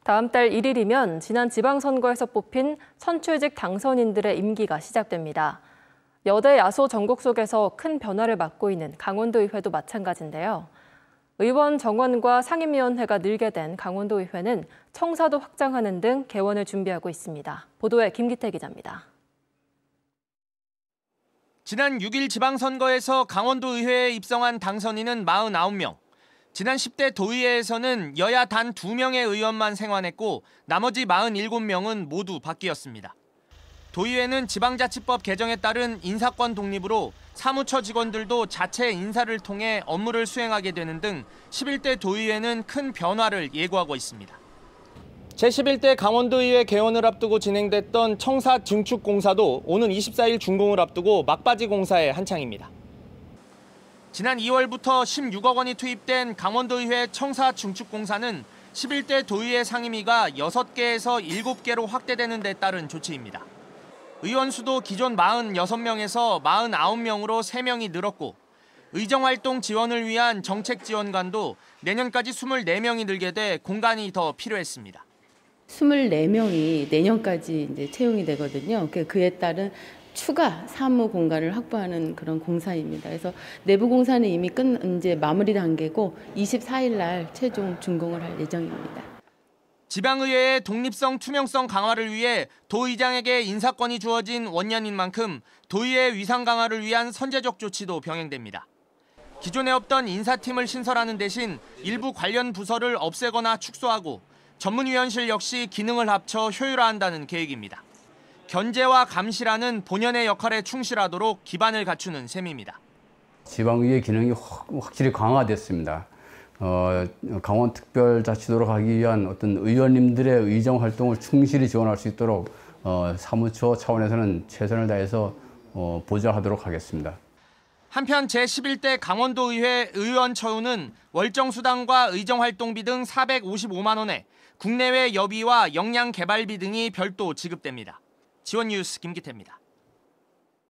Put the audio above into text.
다음 달 1일이면 지난 지방선거에서 뽑힌 선출직 당선인들의 임기가 시작됩니다. 여대 야소 전국 속에서 큰 변화를 맡고 있는 강원도의회도 마찬가지인데요. 의원 정원과 상임위원회가 늘게 된 강원도의회는 청사도 확장하는 등 개원을 준비하고 있습니다. 보도에 김기태 기자입니다. 지난 6일 지방선거에서 강원도의회에 입성한 당선인은 49명. 지난 10대 도의회에서는 여야 단 2명의 의원만 생환했고 나머지 47명은 모두 바뀌었습니다. 도의회는 지방자치법 개정에 따른 인사권 독립으로 사무처 직원들도 자체 인사를 통해 업무를 수행하게 되는 등 11대 도의회는 큰 변화를 예고하고 있습니다. 제11대 강원도의회 개원을 앞두고 진행됐던 청사 증축공사도 오는 24일 준공을 앞두고 막바지 공사에 한창입니다. 지난 2월부터 16억 원이 투입된 강원도의회 청사 증축공사는 11대 도의회 상임위가 6개에서 7개로 확대되는 데 따른 조치입니다. 의원 수도 기존 46명에서 49명으로 3명이 늘었고 의정활동 지원을 위한 정책지원관도 내년까지 24명이 늘게 돼 공간이 더 필요했습니다. 24명이 내년까지 이제 채용이 되거든요. 그에 따른 추가 사무 공간을 확보하는 그런 공사입니다. 그래서 내부 공사는 이미 이제 마무리 단계고 24일 날 최종 준공을 할 예정입니다. 지방의회의 독립성, 투명성 강화를 위해 도의장에게 인사권이 주어진 원년인 만큼 도의회 위상 강화를 위한 선제적 조치도 병행됩니다. 기존에 없던 인사팀을 신설하는 대신 일부 관련 부서를 없애거나 축소하고 전문위원실 역시 기능을 합쳐 효율화한다는 계획입니다. 견제와 감시라는 본연의 역할에 충실하도록 기반을 갖추는 셈입니다. 지방의회 기능이 확실히 강화됐습니다. 강원특별자치도로 가기 위한 어떤 의원님들의 의정 활동을 충실히 지원할 수 있도록 사무처 차원에서는 최선을 다해서 보좌하도록 하겠습니다. 한편 제11대 강원도의회 의원 처우는 월정수당과 의정활동비 등 455만 원에 국내외 여비와 역량개발비 등이 별도 지급됩니다. 지원뉴스 김기태입니다.